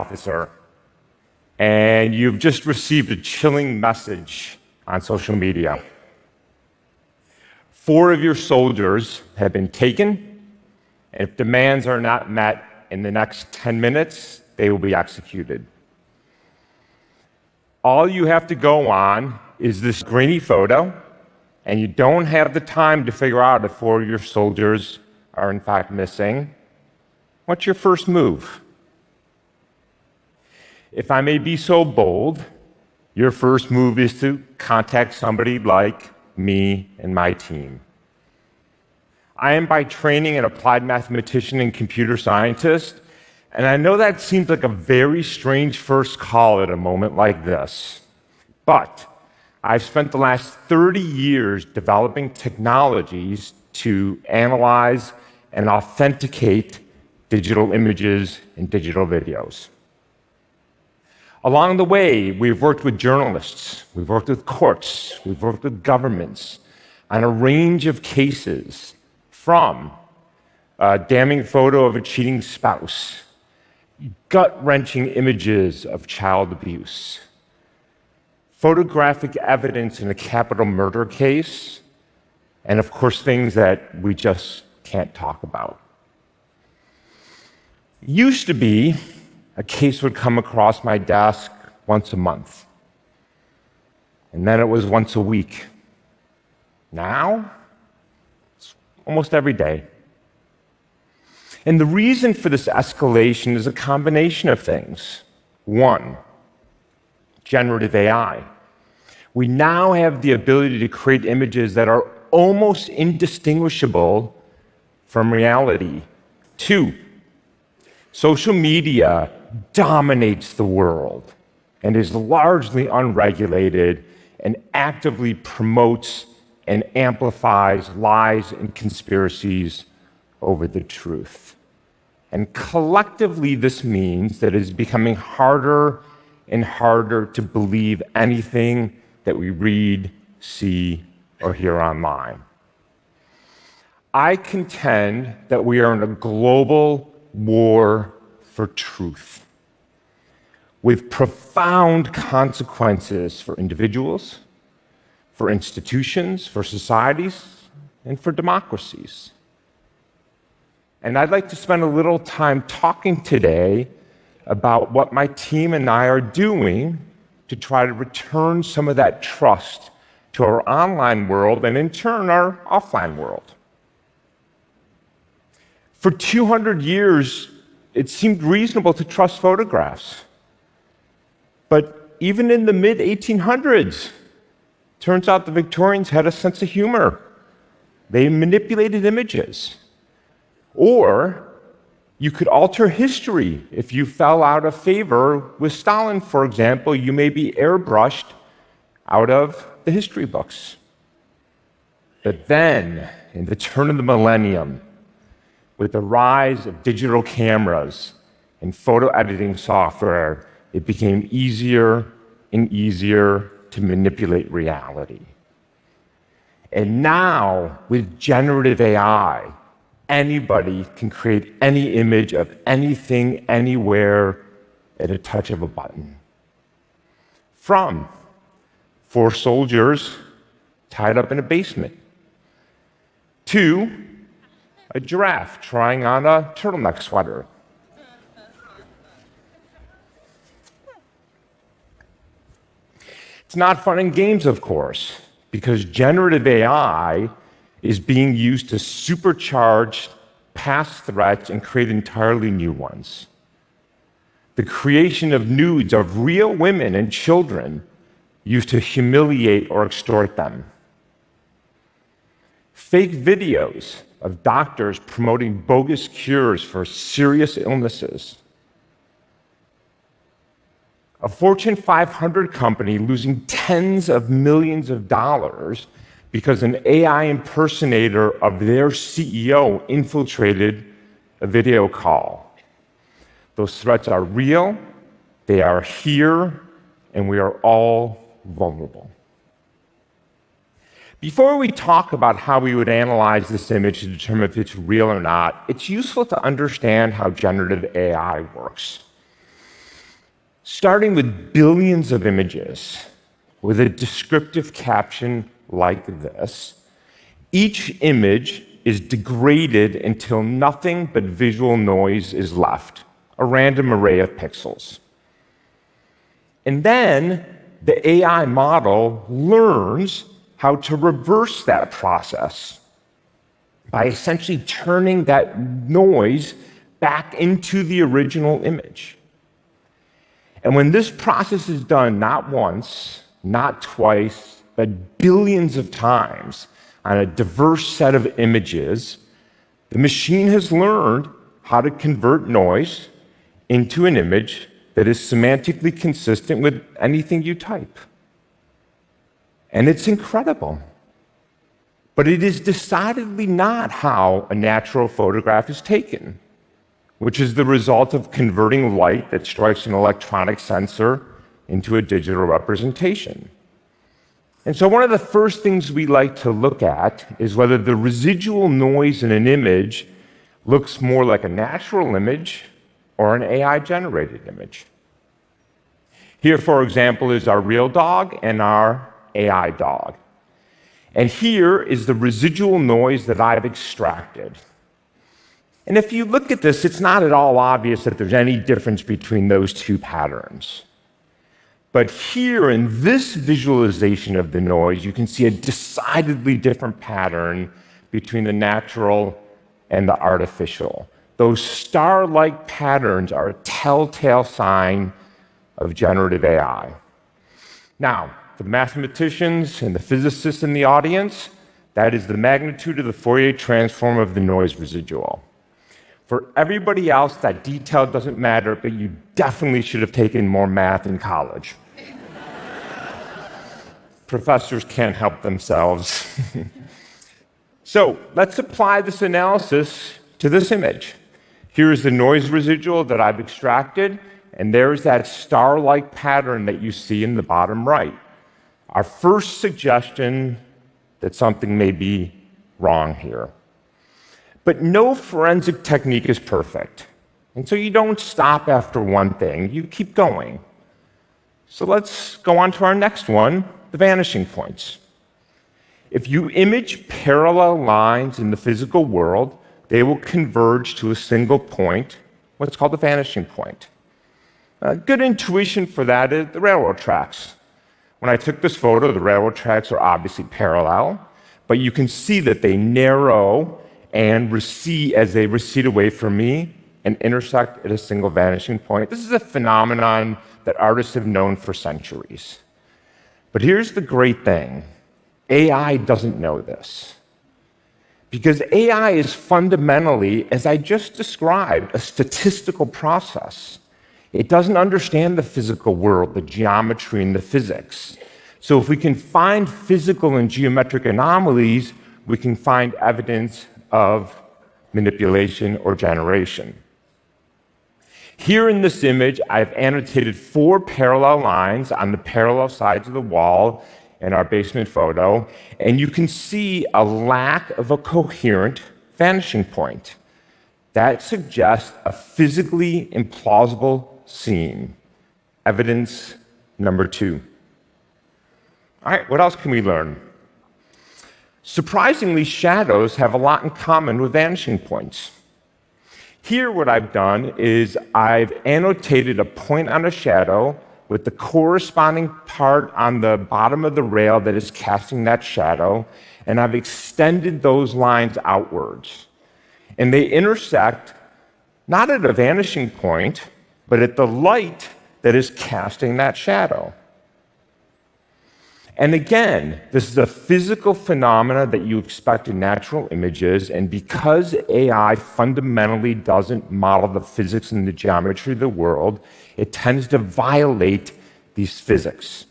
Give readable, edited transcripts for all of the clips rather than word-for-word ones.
officer, and you've just received a chilling message on social media. 4 of your soldiers have been taken, and if demands are not met in the next 10 minutes, they will be executed. All you have to go on is this grainy photo, and you don't have the time to figure out if 4 of your soldiers are in fact missing. What's your first move? If I may be so bold, your first move is to contact somebody like me and my team. I am by training an applied mathematician and computer scientist, and I know that seems like a very strange first call at a moment like this. But I've spent the last 30 years developing technologies to analyze and authenticate digital images and digital videos. Along the way, we've worked with journalists, we've worked with courts, we've worked with governments on a range of cases, from a damning photo of a cheating spouse, gut-wrenching images of child abuse, photographic evidence in a capital murder case, and of course, things that we just can't talk about. It used to be a case would come across my desk once a month, and then it was once a week. Now, it's almost every day. And the reason for this escalation is a combination of things. 1, generative AI. We now have the ability to create images that are almost indistinguishable from reality. 2, social media dominates the world and is largely unregulated and actively promotes and amplifies lies and conspiracies over the truth. And collectively, this means that it is becoming harder and harder to believe anything that we read, see, or hear online. I contend that we are in a global war for truth, with profound consequences for individuals, for institutions, for societies, and for democracies. And I'd like to spend a little time talking today about what my team and I are doing to try to return some of that trust to our online world and, in turn, our offline world. For 200 years, it seemed reasonable to trust photographs. But even in the mid-1800s, turns out the Victorians had a sense of humor. They manipulated images. Or you could alter history. If you fell out of favor with Stalin, for example, you may be airbrushed out of the history books. But then, in the turn of the millennium, with the rise of digital cameras and photo editing software, it became easier and easier to manipulate reality. And now, with generative AI, anybody can create any image of anything, anywhere, at a touch of a button. From 4 soldiers tied up in a basement, to a giraffe trying on a turtleneck sweater. It's not fun and games, of course, because generative AI is being used to supercharge past threats and create entirely new ones. The creation of nudes of real women and children used to humiliate or extort them. Fake videos of doctors promoting bogus cures for serious illnesses. A Fortune 500 company losing tens of millions of dollars because an AI impersonator of their CEO infiltrated a video call. Those threats are real, they are here, and we are all vulnerable. Before we talk about how we would analyze this image to determine if it's real or not, it's useful to understand how generative AI works. starting with billions of images with a descriptive caption like this. Each image is degraded until nothing but visual noise is left, a random array of pixels. And then the AI model learns how to reverse that process by essentially turning that noise back into the original image. And when this process is done not once, not twice, but billions of times on a diverse set of images, the machine has learned how to convert noise into an image that is semantically consistent with anything you type. And it's incredible. But it is decidedly not how a natural photograph is taken, which is the result of converting light that strikes an electronic sensor into a digital representation. And so one of the first things we like to look at is whether the residual noise in an image looks more like a natural image or an AI-generated image. Here, for example, is our real dog and our AI dog. And here is the residual noise that I've extracted. And if you look at this, it's not at all obvious that there's any difference between those two patterns. But here in this visualization of the noise, you can see a decidedly different pattern between the natural and the artificial. Those star-like patterns are a telltale sign of generative AI. Now, for the mathematicians and the physicists in the audience, that is the magnitude of the Fourier transform of the noise residual. For everybody else, that detail doesn't matter, but you definitely should have taken more math in college. Professors can't help themselves. So let's apply this analysis to this image. Here's the noise residual that I've extracted, and there's that star-like pattern that you see in the bottom right. Our first suggestion that something may be wrong here. But no forensic technique is perfect. And so you don't stop after one thing, you keep going. So let's go on to our next one, the vanishing points. If you image parallel lines in the physical world, they will converge to a single point, what's called the vanishing point. A good intuition for that is the railroad tracks. When I took this photo, the railroad tracks are obviously parallel, but you can see that they narrow and recede as they recede away from me and intersect at a single vanishing point. This is a phenomenon that artists have known for centuries. But here's the great thing. AI doesn't know this. Because AI is fundamentally, as I just described, a statistical process. It doesn't understand the physical world, the geometry and the physics. So if we can find physical and geometric anomalies, we can find evidence of manipulation or generation. Here in this image, I've annotated 4 parallel lines on the parallel sides of the wall in our basement photo, and you can see a lack of a coherent vanishing point. That suggests a physically implausible scene. Evidence number 2. All right, what else can we learn? Surprisingly, shadows have a lot in common with vanishing points. Here, what I've done is I've annotated a point on a shadow with the corresponding part on the bottom of the rail that is casting that shadow, and I've extended those lines outwards. And they intersect not at a vanishing point, but at the light that is casting that shadow. And again, this is a physical phenomena that you expect in natural images, and because AI fundamentally doesn't model the physics and the geometry of the world, it tends to violate these physics.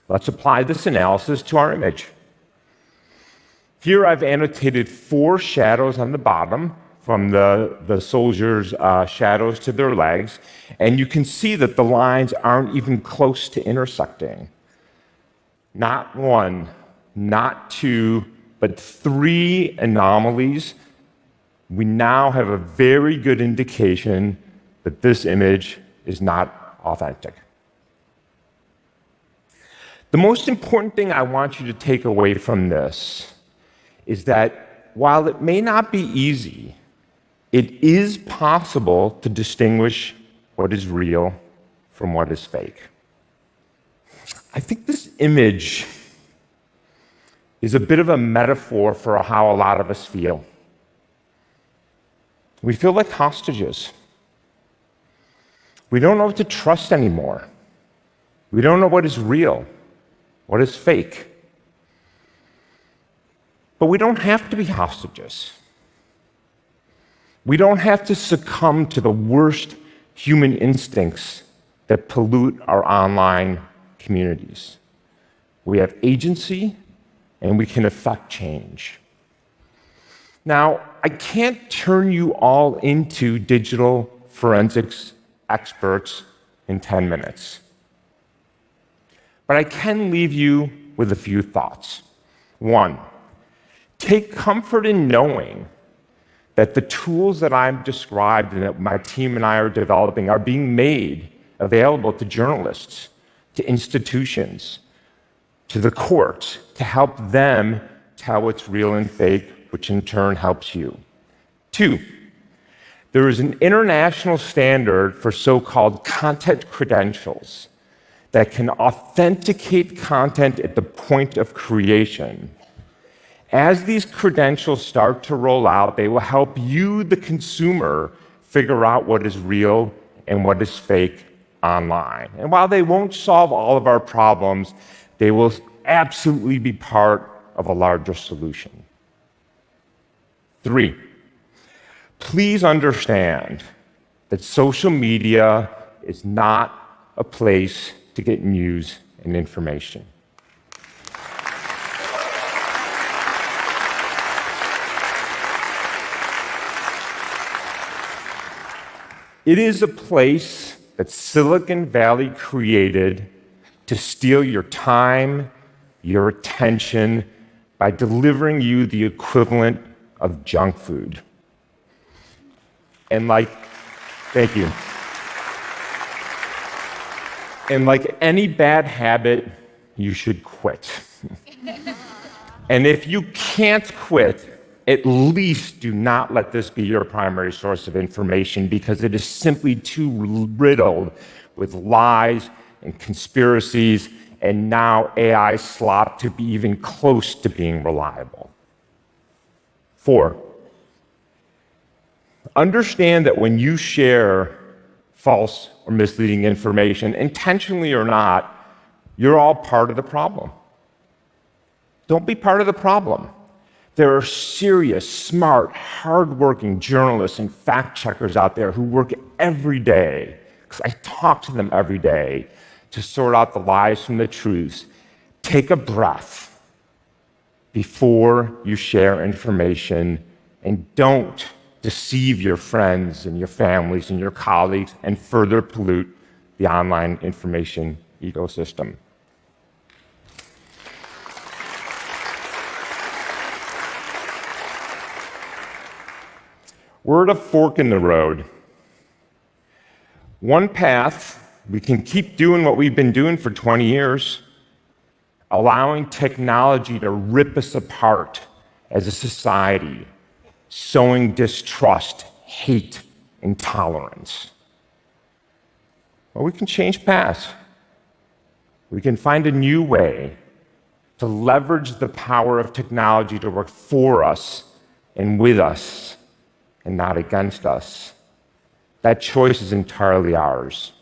Let's apply this analysis to our image. Here I've annotated 4 shadows on the bottom, from the soldiers' shadows to their legs, and you can see that the lines aren't even close to intersecting. Not 1, not 2, but 3 anomalies. We now have a very good indication that this image is not authentic. The most important thing I want you to take away from this is that while it may not be easy, it is possible to distinguish what is real from what is fake. I think this image is a bit of a metaphor for how a lot of us feel. We feel like hostages. We don't know what to trust anymore. We don't know what is real, what is fake. But we don't have to be hostages. We don't have to succumb to the worst human instincts that pollute our online communities. We have agency, and we can affect change. Now, I can't turn you all into digital forensics experts in 10 minutes. But I can leave you with a few thoughts. One, take comfort in knowing that the tools that I've described and that my team and I are developing are being made available to journalists, to institutions, to the courts, to help them tell what's real and fake, which in turn helps you. Two, there is an international standard for so-called content credentials that can authenticate content at the point of creation. As these credentials start to roll out, they will help you, the consumer, figure out what is real and what is fake online. And while they won't solve all of our problems, they will absolutely be part of a larger solution. Three, please understand that social media is not a place to get news and information. It is a place that Silicon Valley created to steal your time, your attention, by delivering you the equivalent of junk food. And thank you. And like any bad habit, you should quit. And if you can't quit, at least do not let this be your primary source of information, because it is simply too riddled with lies and conspiracies, and now AI slop to be even close to being reliable. Four, understand that when you share false or misleading information, intentionally or not, you're all part of the problem. Don't be part of the problem. There are serious, smart, hardworking journalists and fact checkers out there who work every day, because I talk to them every day, to sort out the lies from the truths. Take a breath before you share information, and don't deceive your friends and your families and your colleagues and further pollute the online information ecosystem. We're at a fork in the road. One path, we can keep doing what we've been doing for 20 years, allowing technology to rip us apart as a society, sowing distrust, hate, intolerance. Or we can change paths. We can find a new way to leverage the power of technology to work for us and with us, and not against us. That choice is entirely ours.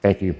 Thank you.